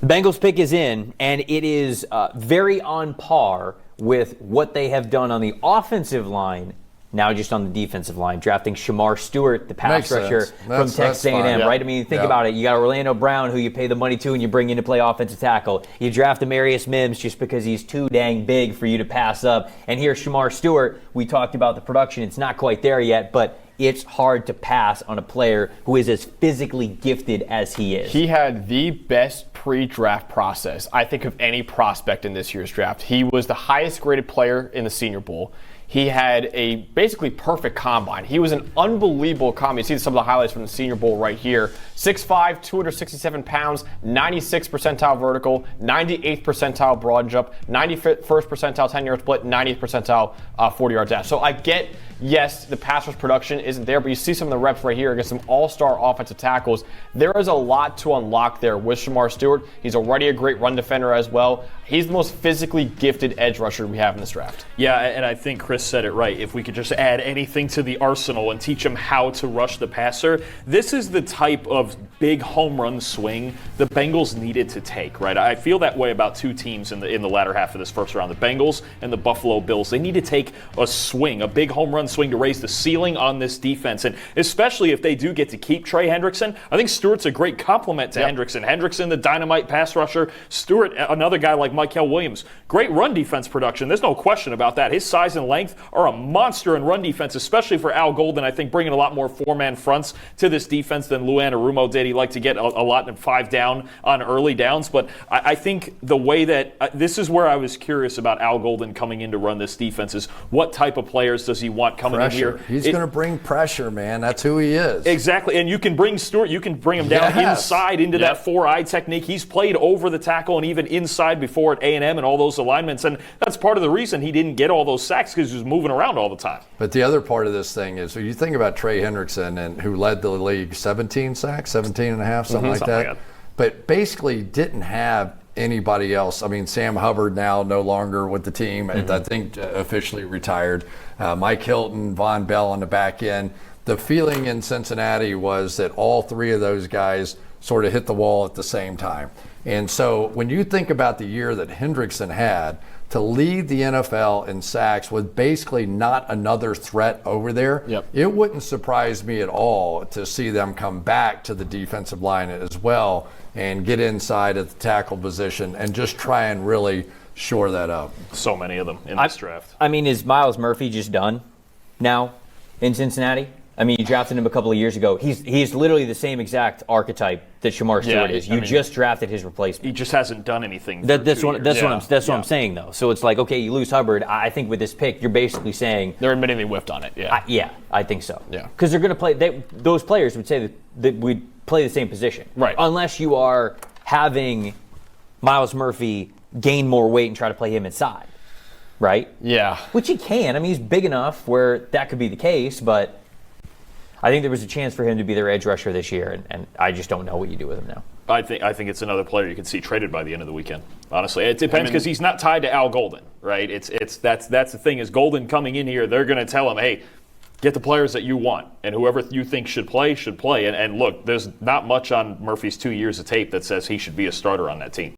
The Bengals pick is in, and it is very on par with what they have done on the offensive line, now just on the defensive line, drafting Shemar Stewart, the pass rusher from Texas A&M, right? I mean, think about it. You got Orlando Brown, who you pay the money to and you bring in to play offensive tackle. You draft Demarius Mims just because he's too dang big for you to pass up. And here's Shemar Stewart. We talked about the production. It's not quite there yet, but it's hard to pass on a player who is as physically gifted as he is. He had the best pre-draft process, I think, of any prospect in this year's draft. He was the highest graded player in the Senior Bowl. He had a basically perfect combine. He was an unbelievable combine. You see some of the highlights from the Senior Bowl right here. 6'5", 267 pounds, 96th percentile vertical, 98th percentile broad jump, 91st percentile 10-yard split, 90th percentile 40-yard dash. So I get, yes, the pass rush production isn't there, but you see some of the reps right here against some all-star offensive tackles. There is a lot to unlock there with Shemar Stewart. He's already a great run defender as well. He's the most physically gifted edge rusher we have in this draft. Yeah, and I think Chris said it right. If we could just add anything to the arsenal and teach him how to rush the passer, this is the type of big home run swing the Bengals needed to take, right? I feel that way about two teams in the latter half of this first round, the Bengals and the Buffalo Bills. They need to take a swing, a big home run swing to raise the ceiling on this defense, and especially if they do get to keep Trey Hendrickson. I think Stewart's a great complement to Hendrickson. Hendrickson, the dynamite pass rusher. Stewart, another guy like Mykel Williams. Great run defense production. There's no question about that. His size and length are a monster in run defense, especially for Al Golden. I think bringing a lot more four-man fronts to this defense than Lou Anarumo did. He liked to get a lot in 5 down on early downs, but I think the way that this is where I was curious about Al Golden coming in to run this defense is what type of players does he want coming in here? He's going to bring pressure, man. That's who he is. Exactly, and you can bring Stewart, you can bring him down inside into that 4-eye technique. He's played over the tackle and even inside before at A&M and all those alignments, and that's part of the reason he didn't get all those sacks, because he was moving around all the time. But the other part of this thing is, you think about Trey Hendrickson, and who led the league 17 sacks, 17 and a half, something like that. But basically didn't have anybody else. I mean, Sam Hubbard now no longer with the team. I think officially retired. Mike Hilton, Von Bell on the back end. The feeling in Cincinnati was that all three of those guys sort of hit the wall at the same time. And so when you think about the year that Hendrickson had, to lead the NFL in sacks with basically not another threat over there, it wouldn't surprise me at all to see them come back to the defensive line as well and get inside at the tackle position and just try and really shore that up. So many of them in this draft. I mean, is Myles Murphy just done now in Cincinnati? I mean, you drafted him a couple of years ago. He's literally the same exact archetype that Shemar Stewart is. You just drafted his replacement. He just hasn't done anything. That's what I'm saying, though. So it's like, okay, you lose Hubbard. I think with this pick, you're basically saying they're admitting they whiffed on it. I think so. Yeah, because they're going to play. Those players would say that we'd play the same position, right? Unless you are having Myles Murphy gain more weight and try to play him inside, right? Yeah, which he can. I mean, he's big enough where that could be the case, but I think there was a chance for him to be their edge rusher this year, and I just don't know what you do with him now. I think it's another player you can see traded by the end of the weekend. Honestly, it depends, because he's not tied to Al Golden, right? That's the thing, is Golden coming in here, they're going to tell him, hey, get the players that you want, and whoever you think should play. And look, there's not much on Murphy's 2 years of tape that says he should be a starter on that team.